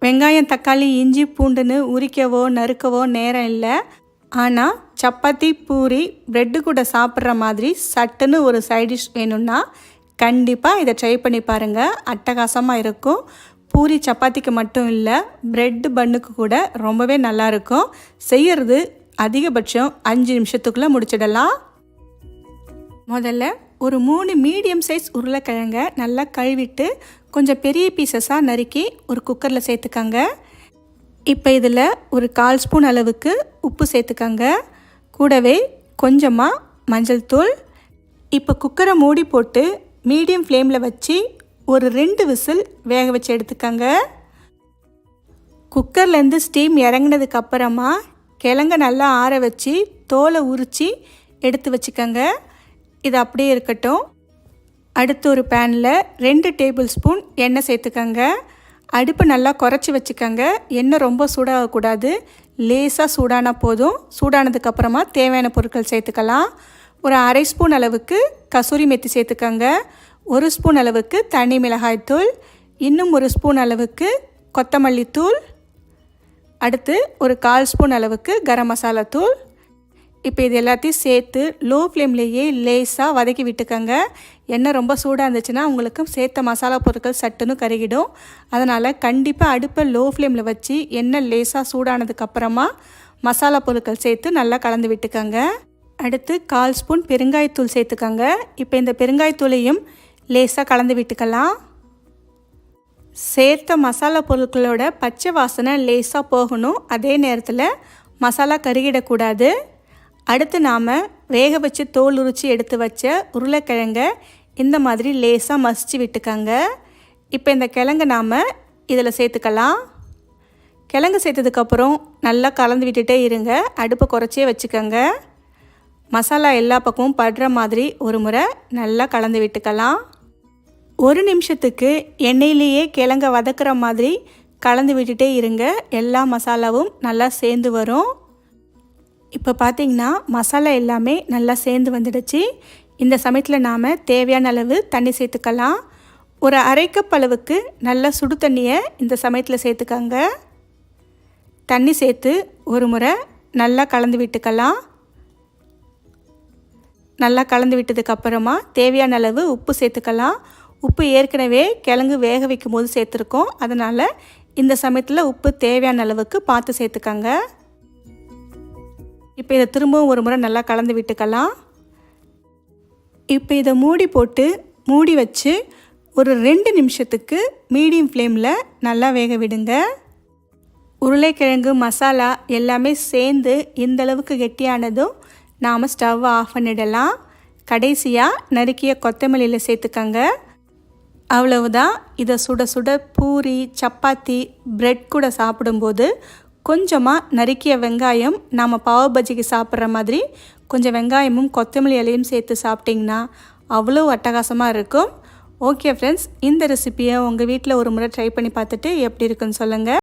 வெங்காயம், தக்காளி, இஞ்சி, பூண்டுன்னு உரிக்கவோ நறுக்கவோ நேரம் இல்லை. ஆனால் சப்பாத்தி, பூரி, ப்ரெட்டு கூட சாப்பிட்ற மாதிரி சட்டுன்னு ஒரு சைட் டிஷ் வேணும்னா கண்டிப்பாக இதை ட்ரை பண்ணி பாருங்கள். அட்டகாசமாக இருக்கும். பூரி சப்பாத்திக்கு மட்டும் இல்லை, ப்ரெட்டு பன்னுக்கு கூட ரொம்பவே நல்லாயிருக்கும். செய்கிறது அதிகபட்சம் 5 நிமிஷத்துக்குள்ளே முடிச்சிடலாம். முதல்ல ஒரு 3 மீடியம் சைஸ் உருளைக்கிழங்க நல்லா கழுவிட்டு கொஞ்சம் பெரிய பீசஸாக நறுக்கி ஒரு குக்கரில் சேர்த்துக்கங்க. இப்போ இதில் ஒரு 1/4 ஸ்பூன் அளவுக்கு உப்பு சேர்த்துக்கங்க. கூடவே கொஞ்சமாக மஞ்சள் தூள். இப்போ குக்கரை மூடி போட்டு மீடியம் ஃப்ளேமில் வச்சு ஒரு 2 விசில் வேக வச்சு எடுத்துக்கங்க. குக்கர்லேருந்து ஸ்டீம் இறங்கினதுக்கப்புறமா கிழங்க நல்லா ஆற வச்சு தோலை உரித்து எடுத்து வச்சுக்கோங்க. இது அப்படியே இருக்கட்டும். அடுத்து ஒரு பேனில் 2 டேபிள் ஸ்பூன் எண்ணெய் சேர்த்துக்கங்க. அடுப்பு நல்லா குறைச்சி வச்சுக்கோங்க. எண்ணெய் ரொம்ப சூடாகக்கூடாது, லேசாக சூடானா போதும். சூடானதுக்கப்புறமா தேவையான பொருட்கள் சேர்த்துக்கலாம். ஒரு 1/2 ஸ்பூன் அளவுக்கு கசூரி மெத்தி சேர்த்துக்கங்க. 1 ஸ்பூன் அளவுக்கு தனி மிளகாய்த்தூள், இன்னும் 1 ஸ்பூன் அளவுக்கு கொத்தமல்லி தூள், அடுத்து ஒரு 1/4 ஸ்பூன் அளவுக்கு கரம் மசாலா தூள். இப்போ இது எல்லாத்தையும் சேர்த்து லோ ஃப்ளேம்லேயே லேசாக வதக்கி விட்டுக்கங்க. எண்ணெய் ரொம்ப சூடாக இருந்துச்சுன்னா உங்களுக்கு சேர்த்த மசாலா பொருட்கள் சட்டுன்னு கருகிடும். அதனால் கண்டிப்பாக அடுப்பை லோ ஃப்ளேமில் வச்சு எண்ணெய் லேசாக சூடானதுக்கப்புறமா மசாலா பொருட்கள் சேர்த்து நல்லா கலந்து விட்டுக்கங்க. அடுத்து 1/4 ஸ்பூன் பெருங்காயத்தூள் சேர்த்துக்கங்க. இப்போ இந்த பெருங்காயத்தூளையும் லேசாக கலந்து விட்டுக்கலாம். சேர்த்த மசாலா பொருட்களோட பச்சை வாசனை லேசாக போகணும். அதே நேரத்தில் மசாலா கருகிடக்கூடாது. அடுத்து நாம் வேக வச்சு தோல் உரித்து எடுத்து வச்ச உருளைக்கிழங்க இந்த மாதிரி லேசாக மசிச்சு விட்டுக்கங்க. இப்போ இந்த கிழங்க நாம் இதில் சேர்த்துக்கலாம். கிழங்கு சேர்த்ததுக்கப்புறம் நல்லா கலந்து விட்டுட்டே இருங்க. அடுப்பை குறைச்சே வச்சுக்கோங்க. மசாலா எல்லா பக்கமும் படுற மாதிரி ஒரு முறை நல்லா கலந்து விட்டுக்கலாம். 1 நிமிஷத்துக்கு எண்ணெயிலேயே கிழங்க வதக்குற மாதிரி கலந்து விட்டுட்டே இருங்க. எல்லா மசாலாவும் நல்லா சேர்ந்து வரும். இப்போ பார்த்திங்கன்னா மசாலா எல்லாமே நல்லா சேர்ந்து வந்துடுச்சு. இந்த சமயத்தில் நாம் தேவையான அளவு தண்ணி சேர்த்துக்கலாம். ஒரு 1/2 கப் அளவுக்கு நல்ல சுடு தண்ணியை இந்த சமயத்தில் சேர்த்துக்கங்க. தண்ணி சேர்த்து ஒரு முறை நல்லா கலந்து விட்டுக்கலாம். நல்லா கலந்து விட்டதுக்கப்புறமா தேவையான அளவு உப்பு சேர்த்துக்கலாம். உப்பு ஏற்கனவே கிழங்கு வேக வைக்கும் போது சேர்த்துருக்கோம். அதனால் இந்த சமயத்தில் உப்பு தேவையான அளவுக்கு பார்த்து சேர்த்துக்கங்க. இப்போ இதை திரும்பவும் ஒரு முறை நல்லா கலந்து விட்டுக்கலாம். இப்போ இதை மூடி வச்சு ஒரு 2 நிமிஷத்துக்கு மீடியம் ஃப்ளேமில் நல்லா வேக விடுங்க. உருளைக்கிழங்கு மசாலா எல்லாமே சேர்ந்து இந்தளவுக்கு கெட்டியானதும் நாம் ஸ்டவ்வை ஆஃப் பண்ணிடலாம். கடைசியாக நறுக்கிய கொத்தமல்லியில் சேர்த்துக்கங்க. அவ்வளவுதான். இதை சுட சுட பூரி, சப்பாத்தி, ப்ரெட் கூட சாப்பிடும்போது கொஞ்சமாக நறுக்கிய வெங்காயம், நாம் பாவ் பஜ்ஜிக்கு சாப்பிட்ற மாதிரி கொஞ்சம் வெங்காயமும் கொத்தமல்லி இலையும் சேர்த்து சாப்பிட்டிங்கன்னா அவ்வளோ அட்டகாசமாக இருக்கும். ஓகே ஃப்ரெண்ட்ஸ், இந்த ரெசிப்பியை உங்கள் வீட்டில் ஒரு முறை ட்ரை பண்ணி பார்த்துட்டு எப்படி இருக்குன்னு சொல்லுங்கள்.